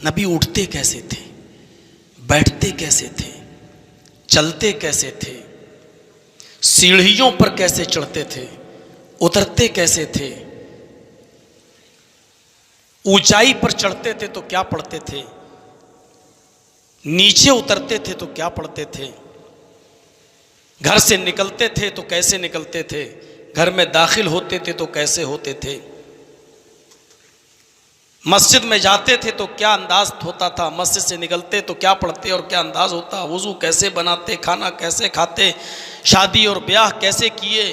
नबी उठते कैसे थे, बैठते कैसे थे, चलते कैसे थे, सीढ़ियों पर कैसे चढ़ते थे, उतरते कैसे थे, ऊंचाई पर चढ़ते थे तो क्या पढ़ते थे, नीचे उतरते थे तो क्या पढ़ते थे, घर से निकलते थे तो कैसे निकलते थे, घर में दाखिल होते थे तो कैसे होते थे, मस्जिद में जाते थे तो क्या अंदाज होता था, मस्जिद से निकलते तो क्या पढ़ते और क्या अंदाज होता, वुजू कैसे बनाते, खाना कैसे खाते, शादी और ब्याह कैसे किए।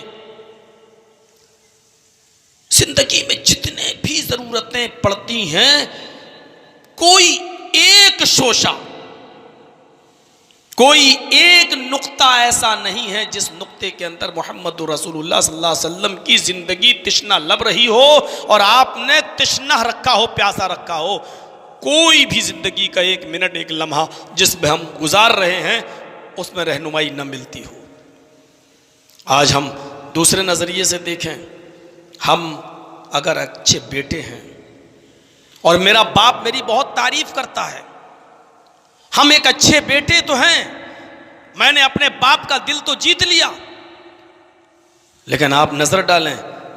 जिंदगी में जितने भी जरूरतें पड़ती हैं, कोई एक शोशा, कोई एक नुक्ता ऐसा नहीं है जिस नुक्ते के अंदर मोहम्मद रसूलुल्लाह सल्लल्लाहु अलैहि वसल्लम की जिंदगी तिश्ना लब रही हो और आपने तिश्ना रखा हो, प्यासा रखा हो। कोई भी जिंदगी का एक मिनट, एक लम्हा जिसमें हम गुजार रहे हैं उसमें रहनुमाई न मिलती हो। आज हम दूसरे नजरिए से देखें, हम अगर अच्छे बेटे हैं और मेरा बाप मेरी बहुत तारीफ करता है, हम एक अच्छे बेटे तो हैं, मैंने अपने बाप का दिल तो जीत लिया, लेकिन आप नजर डालें,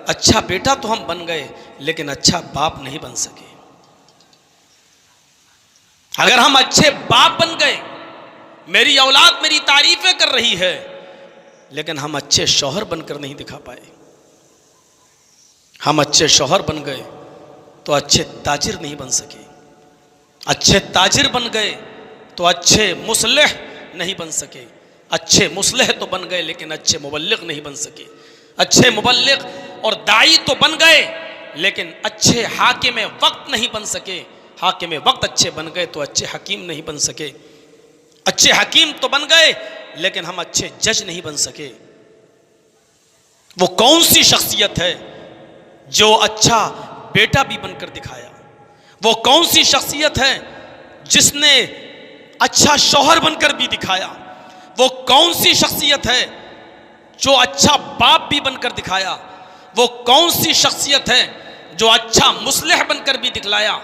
अच्छा बेटा तो हम बन गए लेकिन अच्छा बाप नहीं बन सके। अगर हम अच्छे बाप बन गए, मेरी औलाद मेरी तारीफें कर रही है, लेकिन हम अच्छे शौहर बनकर नहीं दिखा पाए। हम अच्छे शौहर बन गए तो अच्छे ताजिर नहीं बन सके, अच्छे ताजिर बन गए तो अच्छे मुसलिह नहीं बन सके, अच्छे मुसलिह तो बन गए लेकिन अच्छे मुबल्लिग नहीं बन सके, अच्छे मुबल्लिग और दाई तो बन गए लेकिन अच्छे हाकिम वक्त नहीं बन सके, हाकिम वक्त अच्छे बन गए तो अच्छे हकीम नहीं बन सके, अच्छे हकीम तो बन गए लेकिन हम अच्छे जज नहीं बन सके। वो कौन सी शख्सियत है जो अच्छा बेटा भी बनकर दिखाया? वो कौन सी शख्सियत है जिसने अच्छा शौहर बनकर भी दिखाया? वो कौन सी शख्सियत है जो अच्छा बाप भी बनकर दिखाया? वो कौन सी शख्सियत है जो अच्छा मुस्लिह बनकर भी दिखलाया?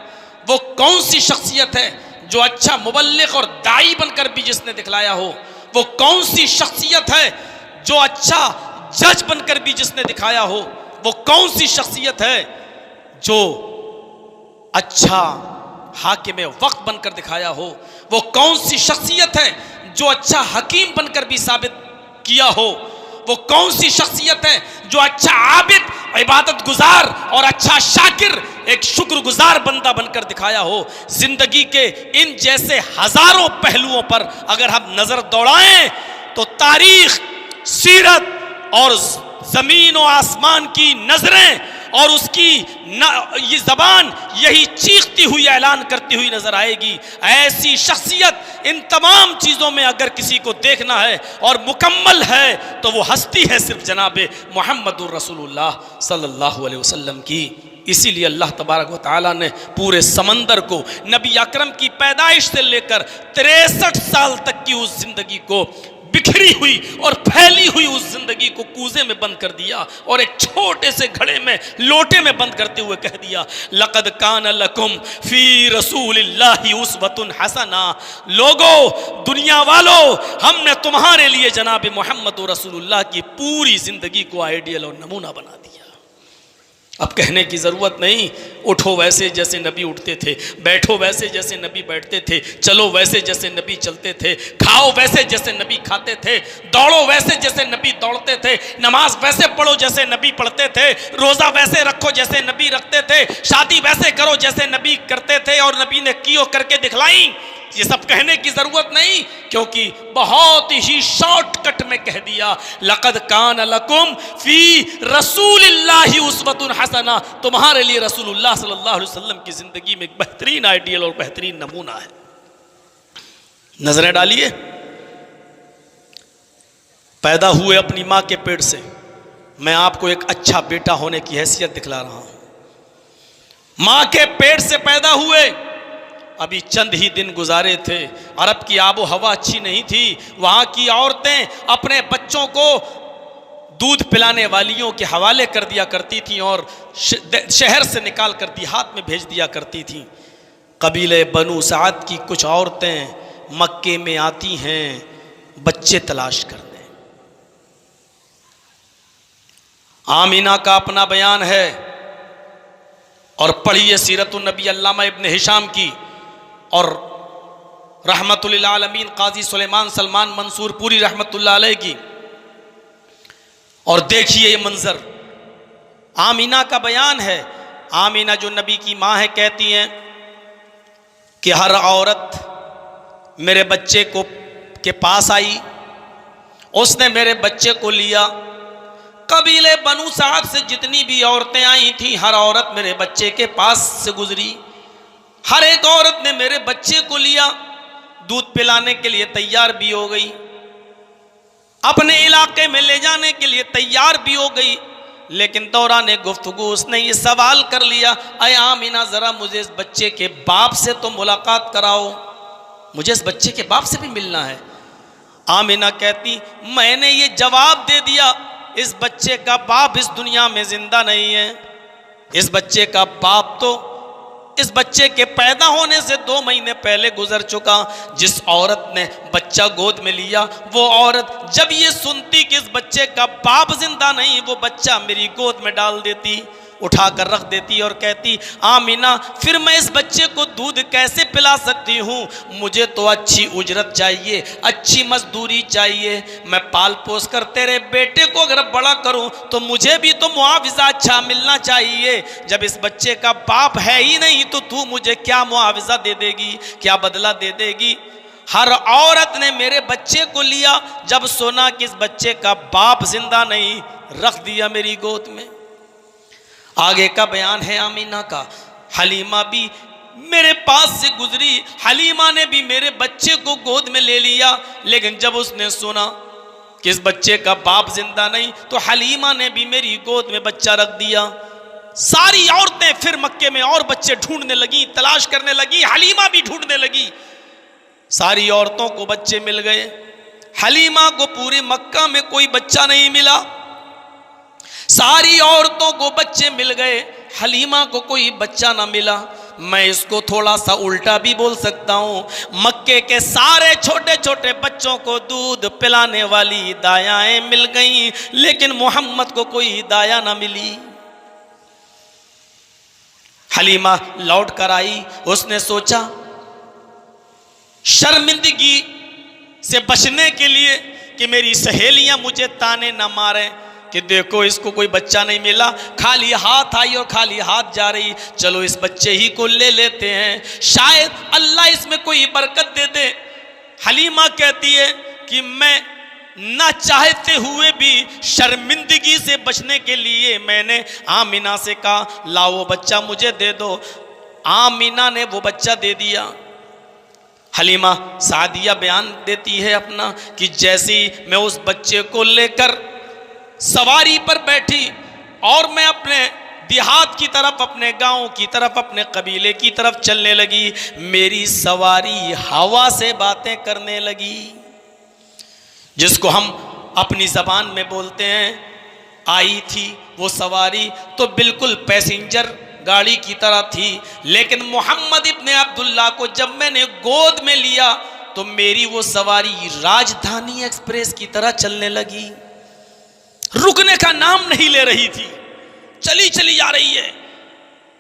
वो कौन सी शख्सियत है जो अच्छा मुबल्लिग और दाई बनकर भी जिसने दिखलाया हो? वो कौन सी शख्सियत है जो अच्छा जज बनकर भी जिसने दिखाया हो? वो कौन सी शख्सियत है जो अच्छा हाकिम वक्त बनकर दिखाया हो? वो कौन सी शख्सियत है जो अच्छा हकीम बनकर भी साबित किया हो? वो कौन सी शख्सियत है जो अच्छा आबिद, इबादत गुजार और अच्छा शाकिर, एक शुक्रगुजार बंदा बनकर दिखाया हो? जिंदगी के इन जैसे हजारों पहलुओं पर अगर हम नजर दौड़ाएं तो तारीख, सीरत और जमीन और आसमान की नजरें और उसकी ये जबान यही चीखती हुई ऐलान करती हुई नजर आएगी। ऐसी शख्सियत, इन तमाम चीजों में अगर किसी को देखना है और मुकम्मल है तो वो हस्ती है सिर्फ जनाबे मोहम्मदुर रसूलुल्लाह सल्लल्लाहु अलैहि वसल्लम की। इसीलिए अल्लाह तबारक व तआला ने पूरे समंदर को नबी अकरम की पैदाइश से लेकर 63 साल तक की उस जिंदगी को, बिखरी हुई और फैली हुई उस जिंदगी को कूजे में बंद कर दिया और एक छोटे से घड़े में, लोटे में बंद करते हुए कह दिया, लक़द कान लकुम फी रसूलिल्लाहि उस्वतुन हसना। लोगो, दुनिया वालों, हमने तुम्हारे लिए जनाब मोहम्मद रसूलुल्लाह की पूरी जिंदगी को आइडियल और नमूना बना दिया। अब कहने की ज़रूरत नहीं, उठो वैसे जैसे नबी उठते थे, बैठो वैसे जैसे नबी बैठते थे, चलो वैसे जैसे नबी चलते थे, खाओ वैसे जैसे नबी खाते थे, दौड़ो वैसे जैसे नबी दौड़ते थे, नमाज वैसे पढ़ो जैसे नबी पढ़ते थे, रोज़ा वैसे रखो जैसे नबी रखते थे, शादी वैसे करो जैसे नबी करते थे और नबी ने की करके दिखलाई। ये सब कहने की जरूरत नहीं, क्योंकि बहुत ही शॉर्टकट में कह दिया, लक़द कान लकुम फी रसूलिल्लाहि उस्वतुन हसना। तुम्हारे लिए रसूलुल्लाह सल्लल्लाहु अलैहि वसल्लम की जिंदगी में एक बेहतरीन आइडियल और बेहतरीन नमूना है। नजरें डालिए, पैदा हुए अपनी मां के पेट से, मैं आपको एक अच्छा बेटा होने की हैसियत दिखला रहा हूं। मां के पेट से पैदा हुए, अभी चंद ही दिन गुजारे थे, अरब की आबो हवा अच्छी नहीं थी, वहाँ की औरतें अपने बच्चों को दूध पिलाने वालियों के हवाले कर दिया करती थीं और शहर से निकाल कर देहात में भेज दिया करती थीं। कबीले बनु साद की कुछ औरतें मक्के में आती हैं बच्चे तलाश करने। आमीना का अपना बयान है, और पढ़िए सीरतुन नबी अल्लामा इब्ने हिशाम की और रहमतुल आलमीन काजी सुलेमान सलमान मंसूर पूरी रहमतुल्लाह अलैह की, और देखिए ये मंजर। आमीना का बयान है, आमीना जो नबी की माँ है कहती हैं कि हर औरत मेरे बच्चे को के पास आई, उसने मेरे बच्चे को लिया। कबीले बनु साद से जितनी भी औरतें आई थी, हर औरत मेरे बच्चे के पास से गुजरी। हर एक औरत ने मेरे बच्चे को लिया, दूध पिलाने के लिए तैयार भी हो गई, अपने इलाके में ले जाने के लिए तैयार भी हो गई। लेकिन दौरान गुफ्तगू उसने ये सवाल कर लिया, अय आमीना जरा मुझे इस बच्चे के बाप से तो मुलाकात कराओ, मुझे इस बच्चे के बाप से भी मिलना है। आमीना कहती मैंने ये जवाब दे दिया, इस बच्चे का बाप इस दुनिया में जिंदा नहीं है। इस बच्चे का बाप तो इस बच्चे के पैदा होने से 2 महीने पहले गुजर चुका। जिस औरत ने बच्चा गोद में लिया, वो औरत जब ये सुनती कि इस बच्चे का बाप जिंदा नहीं, वो बच्चा मेरी गोद में डाल देती, उठा कर रख देती और कहती आमीना फिर मैं इस बच्चे को दूध कैसे पिला सकती हूँ, मुझे तो अच्छी उजरत चाहिए, अच्छी मजदूरी चाहिए। मैं पाल पोस कर तेरे बेटे को अगर बड़ा करूँ तो मुझे भी तो मुआवजा अच्छा मिलना चाहिए। जब इस बच्चे का बाप है ही नहीं तो तू मुझे क्या मुआवजा दे देगी, क्या बदला दे देगी। हर औरत ने मेरे बच्चे को लिया, जब सुना कि इस बच्चे का बाप जिंदा नहीं, रख दिया मेरी गोद में। आगे का बयान है आमीना का, हलीमा भी मेरे पास से गुजरी, हलीमा ने भी मेरे बच्चे को गोद में ले लिया। लेकिन जब उसने सुना कि इस बच्चे का बाप जिंदा नहीं, तो हलीमा ने भी मेरी गोद में बच्चा रख दिया। सारी औरतें फिर मक्के में और बच्चे ढूंढने लगी, तलाश करने लगी, हलीमा भी ढूंढने लगी। सारी औरतों को बच्चे मिल गए, हलीमा को पूरे मक्का में कोई बच्चा नहीं मिला। सारी औरतों को बच्चे मिल गए, हलीमा को कोई बच्चा ना मिला। मैं इसको थोड़ा सा उल्टा भी बोल सकता हूँ, मक्के के सारे छोटे छोटे बच्चों को दूध पिलाने वाली दायाएं मिल गईं, लेकिन मोहम्मद को कोई दाया ना मिली। हलीमा लौट कर आई, उसने सोचा शर्मिंदगी से बचने के लिए कि मेरी सहेलियां मुझे ताने ना मारें कि देखो इसको कोई बच्चा नहीं मिला, खाली हाथ आई और खाली हाथ जा रही, चलो इस बच्चे ही को ले लेते हैं, शायद अल्लाह इसमें कोई बरकत दे दे। हलीमा कहती है कि मैं ना चाहते हुए भी शर्मिंदगी से बचने के लिए मैंने आमीना से कहा लाओ वो बच्चा मुझे दे दो। आमीना ने वो बच्चा दे दिया। हलीमा सादिया बयान देती है अपना कि जैसे ही मैं उस बच्चे को लेकर सवारी पर बैठी और मैं अपने देहात की तरफ, अपने गांव की तरफ, अपने कबीले की तरफ चलने लगी, मेरी सवारी हवा से बातें करने लगी, जिसको हम अपनी ज़बान में बोलते हैं। आई थी वो सवारी तो बिल्कुल पैसेंजर गाड़ी की तरह थी, लेकिन मोहम्मद इब्ने अब्दुल्ला को जब मैंने गोद में लिया तो मेरी वो सवारी राजधानी एक्सप्रेस की तरह चलने लगी, रुकने का नाम नहीं ले रही थी, चली चली जा रही है।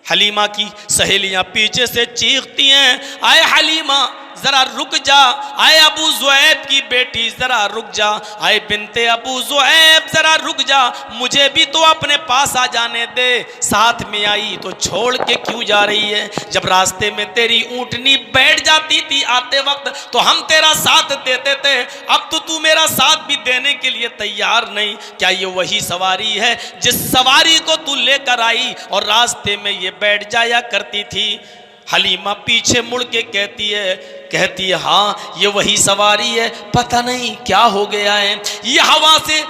हलीमा की सहेलियां पीछे से चीखती हैं, आए हलीमा जरा रुक जा, आए अबू ज़ुऐब की बेटी जरा रुक जा, आए बिनते अबू ज़ुऐब जरा रुक जा, मुझे भी तो अपने पास आ जाने दे। साथ में आई तो छोड़ के क्यों जा रही है? जब रास्ते में तेरी ऊंटनी बैठ जाती थी आते वक्त तो हम तेरा साथ देते थे, अब तो तू मेरा साथ भी देने के लिए तैयार नहीं। क्या ये वही सवारी है जिस सवारी को तू लेकर आई और रास्ते में ये बैठ जाया करती थी? हलीमा पीछे मुड़ के कहती है हाँ ये वही सवारी है, पता नहीं क्या हो गया है, ये हवा से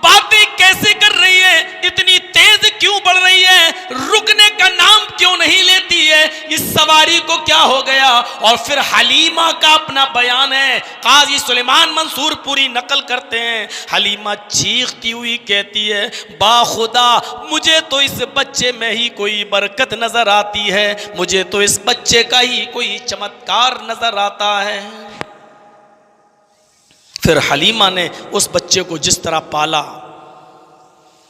बातें कैसे कर रही है, इतनी तेज क्यों बढ़ रही है, रुकने का नाम क्यों नहीं लेती है, इस सवारी को क्या हो गया। और फिर हलीमा का अपना बयान है, काजी सुलेमान मंसूर पूरी नकल करते हैं। हलीमा चीखती हुई कहती है, बाखुदा मुझे तो इस बच्चे में ही कोई बरकत नजर आती है, मुझे तो इस बच्चे का ही कोई चमत्कार नजर आता है। फिर हलीमा ने उस बच्चे को जिस तरह पाला,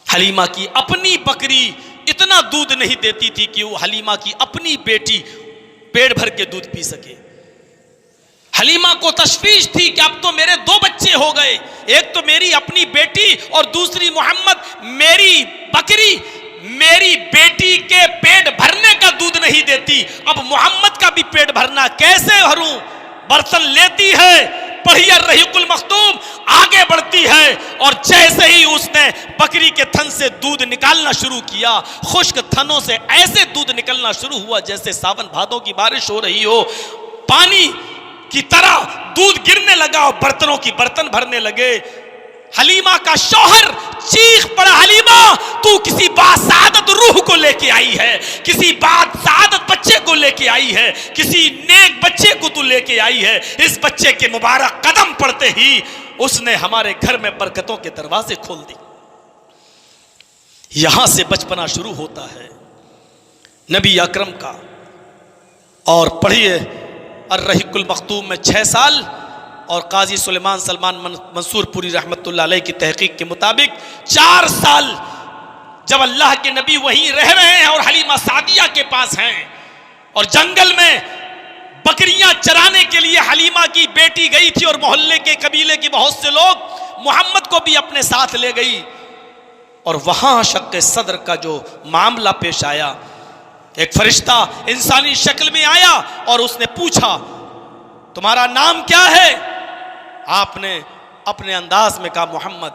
हलीमा की अपनी बकरी इतना दूध नहीं देती थी कि वो हलीमा की अपनी बेटी पेट भर के दूध पी सके। हलीमा को तशवीश थी कि अब तो मेरे दो बच्चे हो गए, एक तो मेरी अपनी बेटी और दूसरी मोहम्मद। मेरी बकरी मेरी बेटी के पेट भरने का दूध नहीं देती, अब मोहम्मद का भी पेट भरना कैसे भरूं। बर्तन लेती है, पढ़िए रहीकुल मखतूम, आगे बढ़ती है और जैसे ही उसने बकरी के थन से दूध निकालना शुरू किया, खुश्क थनों से ऐसे दूध निकलना शुरू हुआ जैसे सावन भादों की बारिश हो रही हो। पानी की तरह दूध गिरने लगा और बर्तनों की बर्तन भरने लगे। हलीमा का शौहर चीख पड़ा, हलीमा तू किसी बासादत रूह को लेके आई है, किसी बासादत बच्चे को लेके आई है, किसी नेक बच्चे को तू लेके आई है। इस बच्चे के मुबारक कदम पड़ते ही उसने हमारे घर में बरकतों के दरवाजे खोल दिए। यहां से बचपना शुरू होता है नबी अकरम का। और पढ़िए अर्रहीकुल मखतूम में 6 साल और काजी सुलेमान सलमान मंसूर पूरी रहमतुल्लाह अलैह की तहकीक के मुताबिक 4 साल जब अल्लाह के नबी वहीं रह रहे हैं और हलीमा सादिया के पास हैं और जंगल में बकरियां चराने के लिए हलीमा की बेटी गई थी और मोहल्ले के कबीले के बहुत से लोग मोहम्मद को भी अपने साथ ले गई। और वहां शक्के सदर का जो मामला पेश आया, एक फरिश्ता इंसानी शक्ल में आया और उसने पूछा तुम्हारा नाम क्या है। आपने अपने अंदाज में कहा मोहम्मद।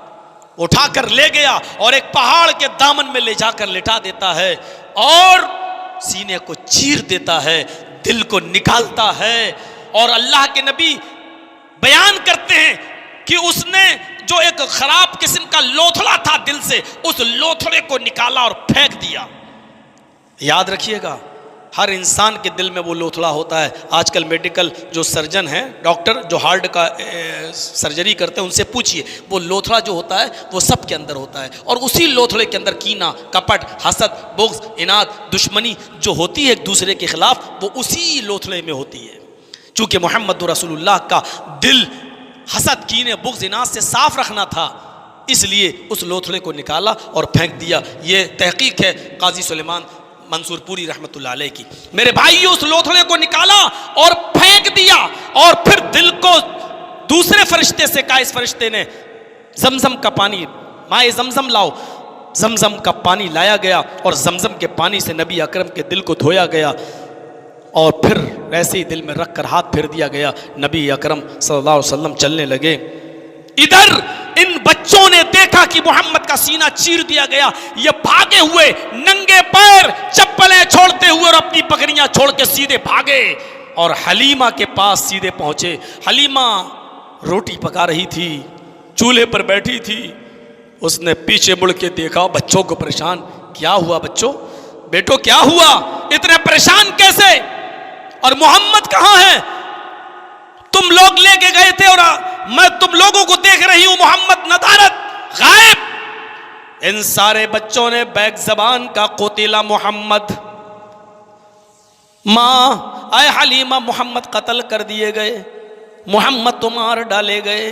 उठाकर ले गया और एक पहाड़ के दामन में ले जाकर लिटा देता है और सीने को चीर देता है, दिल को निकालता है। और अल्लाह के नबी बयान करते हैं कि उसने जो एक खराब किस्म का लोथड़ा था दिल से, उस लोथड़े को निकाला और फेंक दिया। याद रखिएगा, हर इंसान के दिल में वो लोथड़ा होता है। आजकल मेडिकल जो सर्जन हैं, डॉक्टर जो हार्ट का सर्जरी करते हैं, उनसे पूछिए, वो लोथड़ा जो होता है वो सब के अंदर होता है। और उसी लोथड़े के अंदर कीना, कपट, हसद, बुग़्ज़, इनाद, दुश्मनी जो होती है एक दूसरे के खिलाफ, वो उसी लोथड़े में होती है। चूँकि मोहम्मद रसूलुल्लाह का दिल हसद, कीने, बुग़्ज़, इनाद से साफ रखना था, इसलिए उस लोथड़े को निकाला और फेंक दिया। ये तहकीक है काजी सुलेमान मंसूर पूरी रहमतुल्लाह अलैह की। मेरे भाइयों, उस लोथड़े को निकाला और फेंक दिया और फिर दिल को दूसरे फरिश्ते से कहा, इस फरिश्ते ने जमजम का पानी, माए जमजम लाओ। जमजम का पानी लाया गया और जमजम के पानी से नबी अकरम के दिल को धोया गया और फिर वैसे ही दिल में रख कर हाथ फेर दिया गया। नबी अकरम सल्लल्लाहु अलैहि वसल्लम चलने लगे। इधर इन बच्चों ने देखा कि मोहम्मद का सीना चीर दिया गया। ये भागे हुए नंगे पैर, चप्पलें छोड़ते हुए और अपनी बकरियां छोड़ के सीधे भागे और हलीमा के पास सीधे पहुंचे। हलीमा रोटी पका रही थी, चूल्हे पर बैठी थी। उसने पीछे मुड़ के देखा, बच्चों को परेशान। क्या हुआ बच्चों, बेटो क्या हुआ, इतने परेशान कैसे? और मोहम्मद कहाँ है? तुम लोग लेके गए थे और मैं तुम लोगों को देख रही हूं, मोहम्मद नदारत गायब। इन सारे बच्चों ने बैग जबान का कोतिला मोहम्मद, मां आए हलीमा, मोहम्मद कत्ल कर दिए गए, मोहम्मद तो मार डाले गए।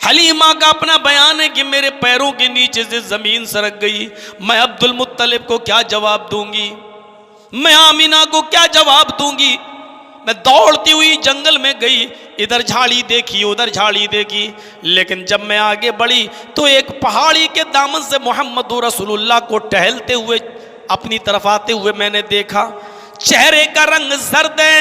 हलीमा का अपना बयान है कि मेरे पैरों के नीचे से जमीन सरक गई। मैं अब्दुल मुत्तलिब को क्या जवाब दूंगी, मैं आमिना को क्या जवाब दूंगी। मैं दौड़ती हुई जंगल में गई, इधर झाड़ी देखी, उधर झाड़ी देखी, लेकिन जब मैं आगे बढ़ी तो एक पहाड़ी के दामन से मोहम्मद रसूलुल्लाह को टहलते हुए अपनी तरफ आते हुए मैंने देखा। चेहरे का रंग जर्द है,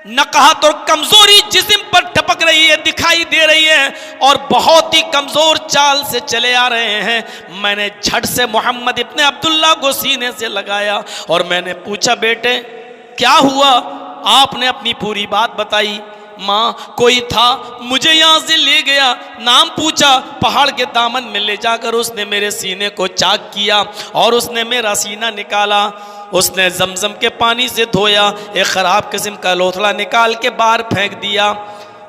नकाहत और कमजोरी जिस्म पर टपक रही है, दिखाई दे रही है और बहुत ही कमजोर चाल से चले आ रहे हैं। मैंने झट से मोहम्मद इब्ने अब्दुल्लाह को सीने से लगाया और मैंने पूछा, बेटे क्या हुआ? आपने अपनी पूरी बात बताई। माँ कोई था, मुझे यहाँ से ले गया, नाम पूछा, पहाड़ के दामन में ले जाकर उसने मेरे सीने को चाक किया और उसने मेरा सीना निकाला, उसने जमजम के पानी से धोया, एक ख़राब किस्म का लोथड़ा निकाल के बाहर फेंक दिया।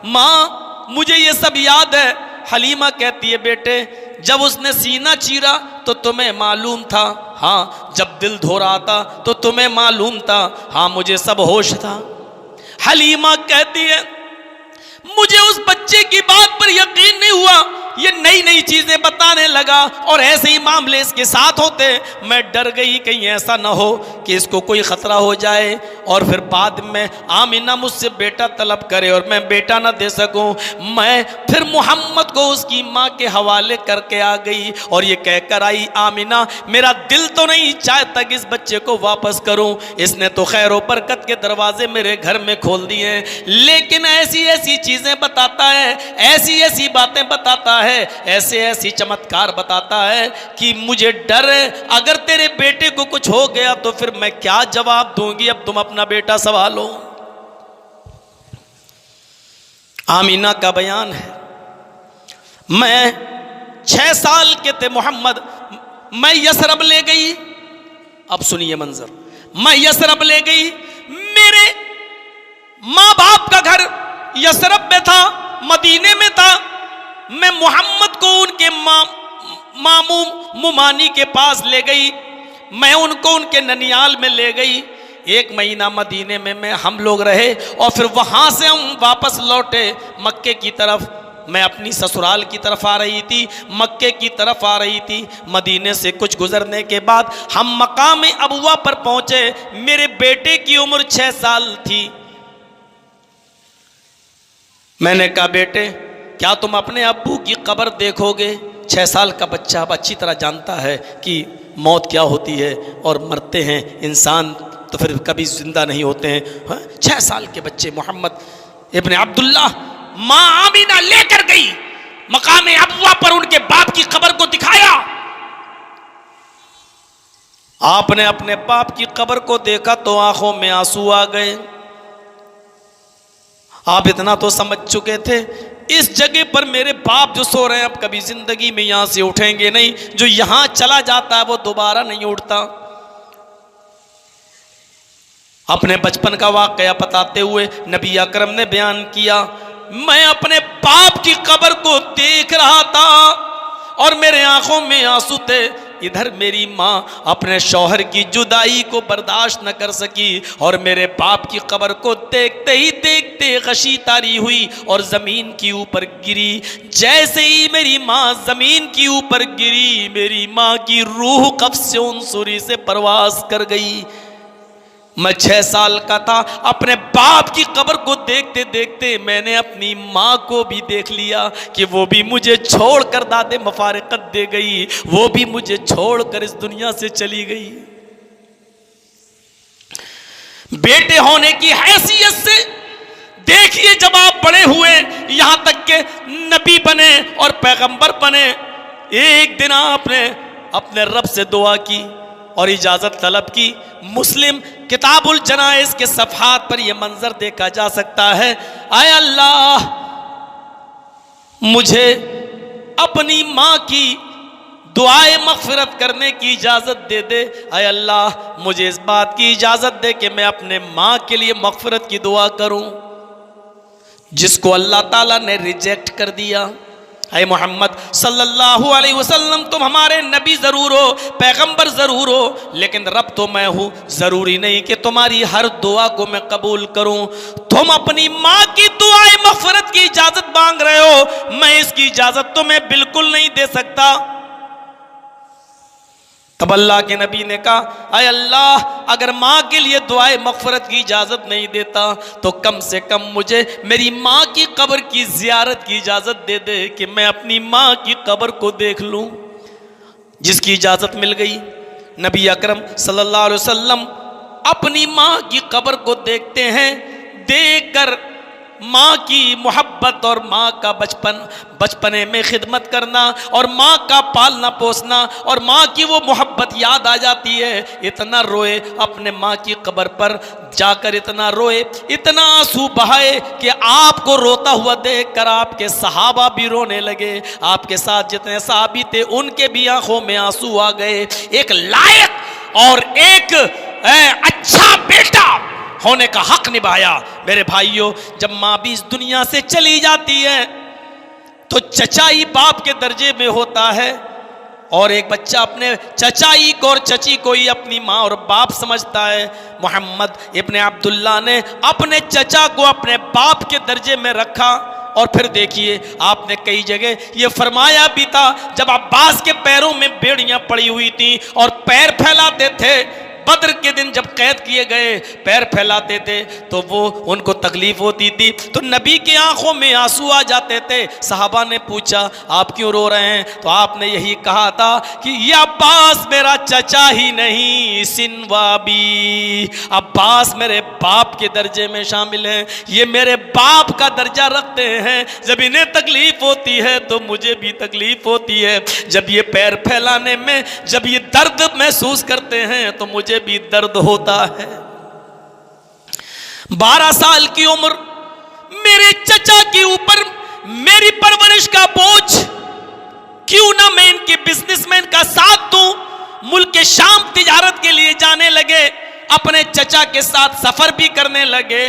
माँ मुझे ये सब याद है। हलीमा कहती है बेटे जब उसने सीना चीरा तो तुम्हें मालूम था, हाँ जब दिल धो रहा था तो तुम्हें मालूम था, हाँ मुझे सब होश था। हलीमा कहती है मुझे उस बच्चे की बात पर यकीन नहीं हुआ, ये नई नई चीजें बताने लगा और ऐसे ही मामले इसके साथ होते। मैं डर गई कहीं ऐसा ना हो कि इसको कोई खतरा हो जाए और फिर बाद में आमिना मुझसे बेटा तलब करे और मैं बेटा ना दे सकूं। मैं फिर मोहम्मद को उसकी माँ के हवाले करके आ गई और ये कहकर आई आमिना मेरा दिल तो नहीं चाहता कि इस बच्चे को वापस करूं, इसने तो खैर व बरकत के दरवाजे मेरे घर में खोल दिए, लेकिन ऐसी ऐसी चीजें बताता है, ऐसी ऐसी बातें बताता है, ऐसे ऐसी चमत्कार बताता है कि मुझे डर है अगर तेरे बेटे को कुछ हो गया तो फिर मैं क्या जवाब दूंगी, अब तुम अपना बेटा संभालो। आमीना का बयान है मैं 6 साल के थे मोहम्मद, मैं यसरब ले गई। अब सुनिए मंजर, मैं यसरब ले गई, मेरे माँ बाप का घर यसरब में था, मदीने में था। मैं मोहम्मद को उनके मामू मुमानी के पास ले गई, मैं उनको उनके ननियाल में ले गई। 1 महीना मदीने में हम लोग रहे और फिर वहाँ से हम वापस लौटे मक्के की तरफ। मैं अपनी ससुराल की तरफ आ रही थी, मक्के की तरफ आ रही थी। मदीने से कुछ गुजरने के बाद हम मकाम अबुआ पर पहुँचे। मेरे बेटे की उम्र 6 साल थी। मैंने कहा बेटे क्या तुम अपने अब्बू की कब्र देखोगे? 6 साल का बच्चा अब अच्छी तरह जानता है कि मौत क्या होती है और मरते हैं इंसान तो फिर कभी जिंदा नहीं होते हैं। 6 साल के बच्चे मोहम्मद इब्न अब्दुल्लाह, माँ आमीना लेकर गई मकाम अबुआ पर, उनके बाप की कब्र को दिखाया। आपने अपने बाप की कब्र को देखा तो आंखों में आंसू आ गए। आप इतना तो समझ चुके थे इस जगह पर मेरे बाप जो सो रहे हैं अब कभी जिंदगी में यहां से उठेंगे नहीं, जो यहां चला जाता है वो दोबारा नहीं उठता। अपने बचपन का वाकया बताते हुए नबी अकरम ने बयान किया, मैं अपने बाप की कब्र को देख रहा था और मेरे आंखों में आंसू थे। इधर मेरी माँ अपने शौहर की जुदाई को बर्दाश्त न कर सकी और मेरे बाप की कब्र को देखते ही देखते गशी तारी हुई और जमीन के ऊपर गिरी। जैसे ही मेरी माँ जमीन के ऊपर गिरी, मेरी माँ की रूह कब्ज़ से उनसुरी से परवास कर गई। मैं 6 साल का था, अपने बाप की कब्र को देखते देखते मैंने अपनी माँ को भी देख लिया कि वो भी मुझे छोड़कर दादे मफारकत दे गई, वो भी मुझे छोड़कर इस दुनिया से चली गई। बेटे होने की हैसियत से देखिए जब आप बड़े हुए, यहां तक के नबी बने और पैगंबर बने, एक दिन आपने अपने रब से दुआ की और इजाजत तलब की। मुस्लिम किताबुल जनाइज के सफ़हात पर यह मंजर देखा जा सकता है, आय अल्लाह मुझे अपनी माँ की दुआए मग़फ़िरत करने की इजाज़त दे दे। आय अल्लाह मुझे इस बात की इजाज़त दे कि मैं अपने माँ के लिए मग़फ़िरत की दुआ करूँ जिसको अल्लाह ताला ने रिजेक्ट कर दिया। है मोहम्मद सल्लल्लाहु अलैहि वसल्लम तुम हमारे नबी ज़रूर हो, पैगंबर ज़रूर हो, लेकिन रब तो मैं हूँ। ज़रूरी नहीं कि तुम्हारी हर दुआ को मैं कबूल करूँ। तुम अपनी माँ की दुआए मग़फ़िरत की इजाज़त मांग रहे हो, मैं इसकी इजाज़त तुम्हें बिल्कुल नहीं दे सकता। तब अल्लाह के नबी ने कहा, अय अल्लाह अगर माँ के लिए दुआए मग़फ़िरत की इजाज़त नहीं देता तो कम से कम मुझे मेरी माँ की कब्र की ज़ियारत की इजाज़त दे दे कि मैं अपनी माँ की कब्र को देख लूँ। जिसकी इजाज़त मिल गई। नबी अकरम सल्लल्लाहु अलैहि वसल्लम अपनी माँ की कब्र को देखते हैं, देखकर माँ की मोहब्बत और माँ का बचपने में खिदमत करना और माँ का पालना पोसना और माँ की वो मोहब्बत याद आ जाती है। इतना रोए, अपने माँ की कब्र पर जाकर इतना रोए, इतना आंसू बहाए कि आपको रोता हुआ देखकर आपके सहाबा भी रोने लगे। आपके साथ जितने सहाबी थे उनके भी आंखों में आंसू आ गए। एक लायक और एक अच्छा बेटा होने का हक निभाया। मेरे भाइयों, जब माँ भी इस दुनिया से चली जाती है तो चचाई बाप के दर्जे में होता है और एक बच्चा अपने चचाई को और चची को ही अपनी माँ और बाप समझता है। मोहम्मद इब्ने अब्दुल्ला ने अपने चचा को अपने बाप के दर्जे में रखा। और फिर देखिए, आपने कई जगह ये फरमाया भी था, जब अब्बास के पैरों में बेड़ियां पड़ी हुई थी और पैर फैलाते थे, बद्र के दिन जब कैद किए गए पैर फैलाते थे तो वो उनको तकलीफ होती थी, तो नबी की आंखों में आंसू आ जाते थे। सहाबा ने पूछा, आप क्यों रो रहे हैं? तो आपने यही कहा था कि ये अब्बास मेरा चचा ही नहीं, सिनवाबी, अब्बास मेरे बाप के दर्जे में शामिल हैं, ये मेरे बाप का दर्जा रखते हैं। जब इन्हें तकलीफ होती है तो मुझे भी तकलीफ होती है। जब ये पैर फैलाने में जब ये दर्द महसूस करते हैं तो मुझे भी दर्द होता है। 12 साल की उम्र, मेरे चचा के ऊपर मेरी परवरिश का बोझ, क्यों ना मैं इनके बिजनेसमैन का साथ दूं। मुल्क शाम तिजारत के लिए जाने लगे, अपने चचा के साथ सफर भी करने लगे,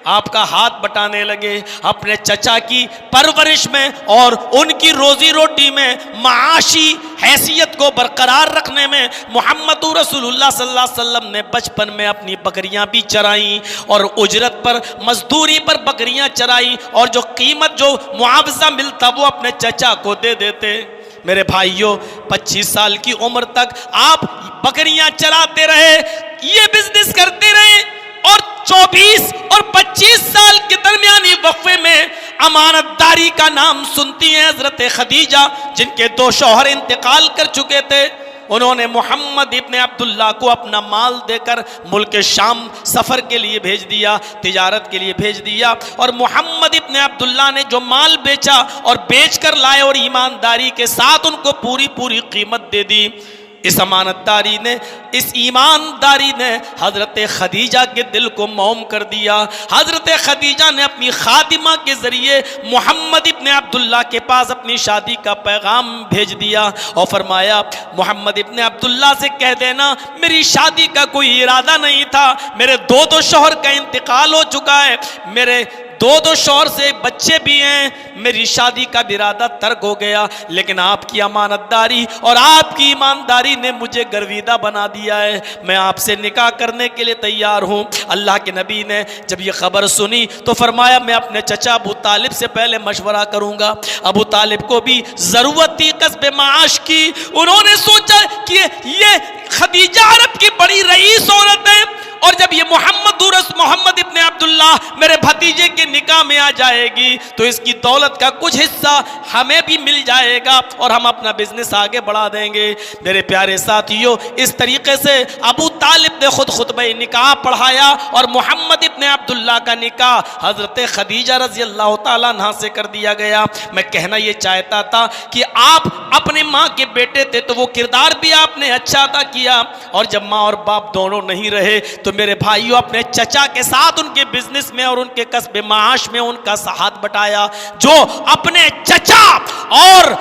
आपका हाथ बटाने लगे। अपने चचा की परवरिश में और उनकी रोजी रोटी में, माशी हैसियत को बरकरार रखने में मोहम्मद रसूलुल्लाह सल्लल्लाहु अलैहि वसल्लम ने बचपन में अपनी बकरियां भी चराई और उजरत पर, मजदूरी पर बकरियां चराई और जो कीमत, जो मुआवजा मिलता वो अपने चचा को दे देते। मेरे भाइयों, 25 साल की उम्र तक आप बकरियां चराते रहे, ये बिजनेस करते रहे और 24 और 25 साल के दरमियानी वक्फे में अमानतदारी का नाम सुनती हैं हजरत खदीजा, जिनके 2 शौहर इंतकाल कर चुके थे। उन्होंने मोहम्मद इब्ने अब्दुल्ला को अपना माल देकर मुल्क शाम सफ़र के लिए भेज दिया, तिजारत के लिए भेज दिया। और मोहम्मद इब्ने अब्दुल्ला ने जो माल बेचा और बेचकर लाए और ईमानदारी के साथ उनको पूरी पूरी कीमत दे दी। इस अमानतदारी ने, इस ईमानदारी ने हज़रत खदीजा के दिल को मौम कर दिया। हज़रत खदीजा ने अपनी खादिमा के ज़रिए मोहम्मद इब्ने अब्दुल्ला के पास अपनी शादी का पैगाम भेज दिया और फरमाया, मोहम्मद इब्ने अब्दुल्ला से कह देना मेरी शादी का कोई इरादा नहीं था, मेरे 2 शौहर का इंतकाल हो चुका है, मेरे 2 शौहर से बच्चे भी हैं, मेरी शादी का इरादा तर्क हो गया, लेकिन आपकी अमानतदारी और आपकी ईमानदारी ने मुझे गर्विदा बना दिया है, मैं आपसे निकाह करने के लिए तैयार हूँ। अल्लाह के नबी ने जब ये खबर सुनी तो फरमाया, मैं अपने चचा अबू तालिब से पहले मशवरा करूँगा। अबू तालिब को भी ज़रूरत थी कस्बे माश की। उन्होंने सोचा कि ये खदीजा अरब की बड़ी रईस औरत है और जब ये मोहम्मद इब्ने अब्दुल्ला मेरे भतीजे के निकाह में आ जाएगी तो इसकी दौलत का कुछ हिस्सा हमें भी मिल जाएगा और हम अपना बिजनेस आगे बढ़ा देंगे। मेरे प्यारे साथियों, इस तरीके से अबू तालिब ने खुद खुतबे निकाह पढ़ाया और मोहम्मद इब्ने अब्दुल्ला का निकाह हजरत खदीजा रजी अल्लाह तआला अन्हा से कर दिया गया। मैं कहना ये चाहता था कि आप अपने माँ के बेटे थे तो वो किरदार भी आपने अच्छा अदा किया, और जब माँ और बाप दोनों नहीं रहे तो मेरे भाइयों अपने चचा के साथ उनके बिजनेस में और उनके कस्बे माश में उनका साथ बटाया। जो अपने चचा और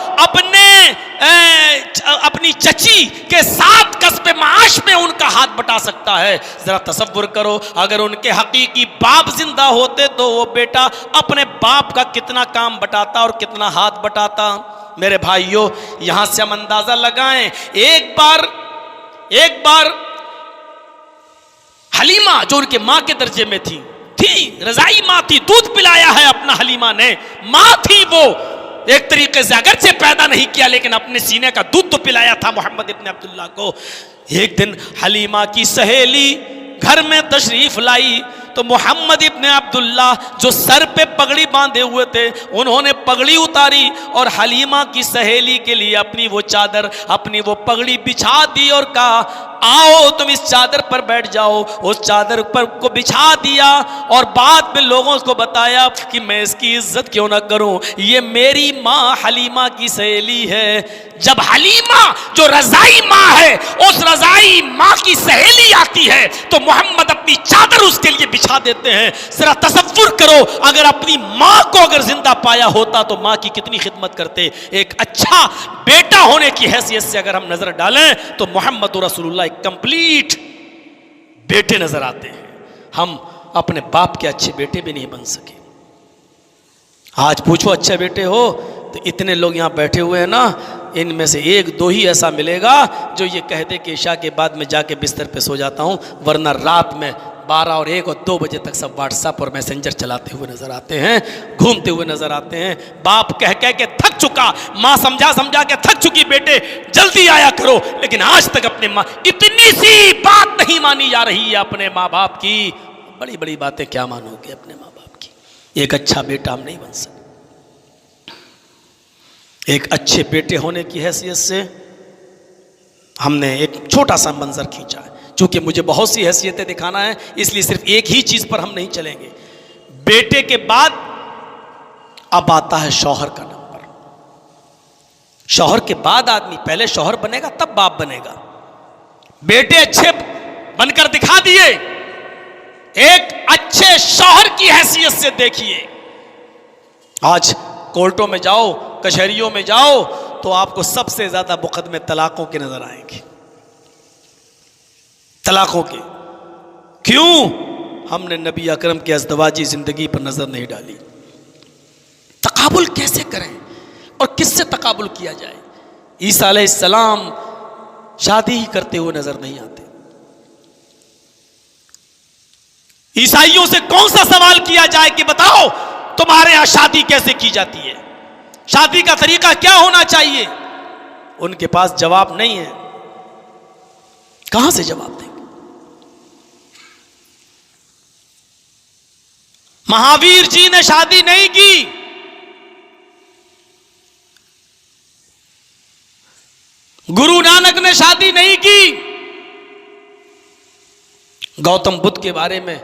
अपनी चची के साथ कस्बे माश में उनका हाथ बटा सकता है, जरा तसव्वुर करो अगर उनके हकीकी बाप जिंदा होते तो वो बेटा अपने बाप का कितना काम बटाता और कितना हाथ बटाता। मेरे भाइयों, यहां से हम अंदाजा लगाएं, एक बार हलीमा जो उनके माँ के दर्जे में थी रजाई माँ थी, दूध पिलाया है अपना हलीमा ने, माँ थी वो, एक तरीके से अगर से पैदा नहीं किया लेकिन अपने सीने का दूध तो पिलाया था मोहम्मद इब्ने अब्दुल्ला को। एक दिन हलीमा की सहेली घर में तशरीफ लाई तो मोहम्मद इब्ने अब्दुल्ला जो सर पे पगड़ी बांधे हुए थे उन्होंने पगड़ी उतारी और हलीमा की सहेली के लिए अपनी वो चादर, अपनी वो पगड़ी बिछा दी और कहा, आओ तुम इस चादर पर बैठ जाओ। उस चादर पर को बिछा दिया और बाद में लोगों को बताया कि मैं इसकी इज्जत क्यों ना करूं, ये मेरी माँ हलीमा की सहेली है। जब हलीमा जो रजाई माँ है, उस रजाई माँ की सहेली आती है तो मोहम्मद अपनी चादर उसके लिए बिछा देते हैं। जरा तसव्वुर करो, अगर अपनी माँ को अगर जिंदा पाया होता तो माँ की कितनी खिदमत करते। एक अच्छा बेटा होने की हैसियत से अगर हम नजर डालें तो मोहम्मद रसूलुल्लाह एक कंप्लीट बेटे नजर आते हैं। हम अपने बाप के अच्छे बेटे भी नहीं बन सके। आज पूछो अच्छे बेटे हो तो इतने लोग यहाँ बैठे हुए हैं ना, इनमें से एक दो ही ऐसा मिलेगा जो ये कह दे कि इशा के बाद में जाके बिस्तर पे सो जाता हूँ, वरना रात में 12 और 1 और 2 बजे तक सब व्हाट्सएप और मैसेंजर चलाते हुए नजर आते हैं, घूमते हुए नजर आते हैं। बाप कह कह के थक चुका, माँ समझा समझा के थक चुकी, बेटे जल्दी आया करो, लेकिन आज तक अपने माँ इतनी सी बात नहीं मानी जा रही है अपने माँ बाप की। बड़ी बड़ी बातें क्या मानोगे अपने माँ बाप की। एक अच्छा बेटा हम नहीं बन सकते। एक अच्छे बेटे होने की हैसियत से हमने एक छोटा सा मंजर खींचा है। चूंकि मुझे बहुत सी हैसियतें दिखाना है, इसलिए सिर्फ एक ही चीज पर हम नहीं चलेंगे। बेटे के बाद अब आता है शौहर का नंबर। शौहर के बाद आदमी, पहले शौहर बनेगा तब बाप बनेगा। बेटे अच्छे बनकर दिखा दिए, एक अच्छे शौहर की हैसियत से देखिए। आज कोर्टों में जाओ, कचहरियों में जाओ तो आपको सबसे ज्यादा मुकदमे तलाकों के नजर आएंगे। तलाकों के। क्यों? हमने नबी अकरम की अज़दवाजी जिंदगी पर नजर नहीं डाली। तकाबुल कैसे करें और किससे तकाबुल किया जाए। ईसा अलैहिस्सलाम शादी ही करते हुए नजर नहीं आते। ईसाइयों से कौन सा सवाल किया जाए कि बताओ तुम्हारे यहां शादी कैसे की जाती है, शादी का तरीका क्या होना चाहिए? उनके पास जवाब नहीं है। कहां से जवाब देंगे? महावीर जी ने शादी नहीं की, गुरु नानक ने शादी नहीं की। गौतम बुद्ध के बारे में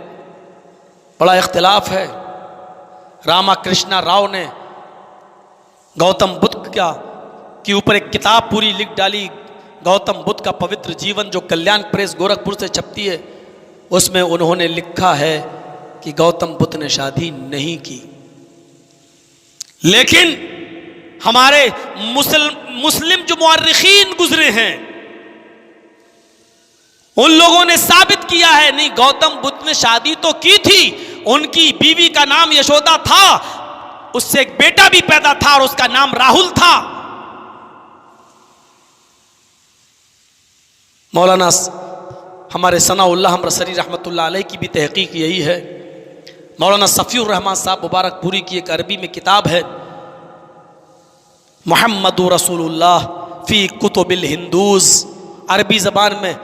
बड़ा इख्तिलाफ है। रामाकृष्णा राव ने गौतम बुद्ध के ऊपर एक किताब पूरी लिख डाली, गौतम बुद्ध का पवित्र जीवन, जो कल्याण प्रेस गोरखपुर से छपती है। उसमें उन्होंने लिखा है कि गौतम बुद्ध ने शादी नहीं की। लेकिन हमारे मुस्लिम जो मुअर्रिखीन गुजरे हैं, उन लोगों ने साबित किया है नहीं, गौतम बुद्ध ने शादी तो की थी। उनकी बीवी का नाम यशोदा था, उससे एक बेटा भी पैदा था और उसका नाम राहुल था। मौलाना हमारे सनाउल्लाह हमरसरी रहमतुल्लाह अलैह की भी तहकीक यही है। मौलाना सफ़ीउर रहमान साहब मुबारकपुरी की एक अरबी में किताब है, मुहम्मदुर रसूलुल्लाह फी कुतुबिल हिंदूज। अरबी ज़बान में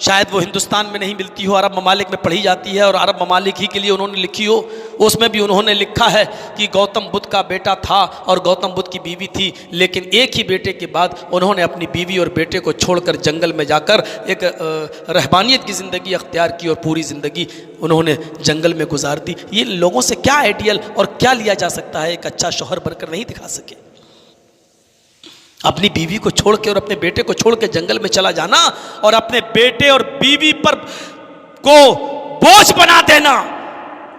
शायद वो हिंदुस्तान में नहीं मिलती हो, अरब ममालिक में पढ़ी जाती है और अरब ममालिक ही के लिए उन्होंने लिखी हो। उसमें भी उन्होंने लिखा है कि गौतम बुद्ध का बेटा था और गौतम बुद्ध की बीवी थी, लेकिन एक ही बेटे के बाद उन्होंने अपनी बीवी और बेटे को छोड़कर जंगल में जाकर एक रहबानियत की ज़िंदगी अख्तियार की और पूरी ज़िंदगी उन्होंने जंगल में गुजार दी। ये लोगों से क्या आइडियल और क्या लिया जा सकता है? एक अच्छा शौहर बनकर नहीं दिखा सके। अपनी बीवी को छोड़ के और अपने बेटे को छोड़ के जंगल में चला जाना और अपने बेटे और बीवी पर को बोझ बना देना,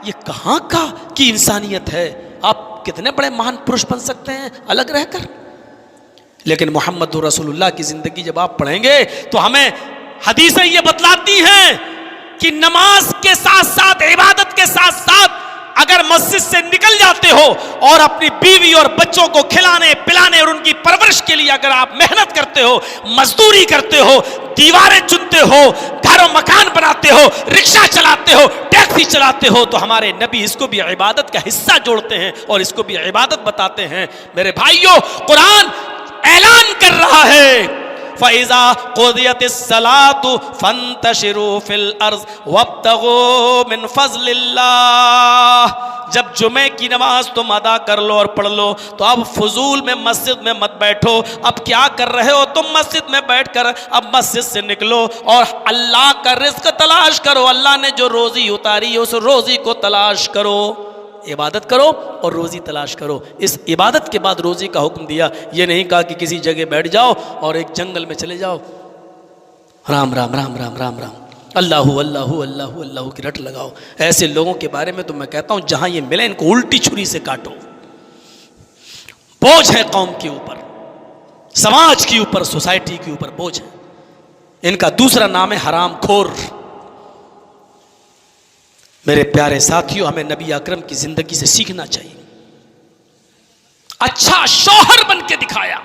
ये कहां का की इंसानियत है? आप कितने बड़े महान पुरुष बन सकते हैं अलग रहकर। लेकिन मोहम्मद रसूलुल्लाह की जिंदगी जब आप पढ़ेंगे तो हमें हदीसें ये बतलाती हैं कि नमाज के साथ साथ, इबादत के साथ साथ अगर मस्जिद से निकल जाते हो और अपनी बीवी और बच्चों को खिलाने पिलाने और उनकी परवरिश के लिए अगर आप मेहनत करते हो, मजदूरी करते हो, दीवारें चुनते हो, घर और मकान बनाते हो, रिक्शा चलाते हो, टैक्सी चलाते हो, तो हमारे नबी इसको भी इबादत का हिस्सा जोड़ते हैं और इसको भी इबादत बताते हैं। मेरे भाइयों, कुरान ऐलान कर रहा है, फ़इज़ा क़ुदियतिस सलातु फंतशिरू फ़िल अर्ज़ वब्तगू मिन फ़ज़लिल्लाह। जब जुमे की नमाज तुम अदा कर लो और पढ़ लो, तो अब फजूल में मस्जिद में मत बैठो। अब क्या कर रहे हो तुम मस्जिद में बैठकर? अब मस्जिद से निकलो और अल्लाह का रिज्क तलाश करो। अल्लाह ने जो रोजी उतारी है उस रोजी को तलाश करो। इबादत करो और रोजी तलाश करो। इस इबादत के बाद रोजी का हुक्म दिया, ये नहीं कहा कि किसी जगह बैठ जाओ और एक जंगल में चले जाओ, राम राम राम राम राम राम, अल्लाहु अल्लाहु अल्लाहु अल्लाहु की रट लगाओ। ऐसे लोगों के बारे में तो मैं कहता हूं जहां ये मिले इनको उल्टी छुरी से काटो। बोझ है कौम के ऊपर, समाज के ऊपर, सोसाइटी के ऊपर बोझ है। इनका दूसरा नाम है हरामखोर। मेरे प्यारे साथियों, हमें नबी अकरम की जिंदगी से सीखना चाहिए। अच्छा शौहर बन के दिखाया,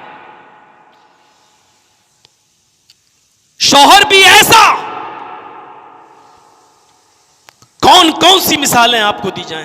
शौहर भी ऐसा। कौन कौन सी मिसालें आपको दी जाएं।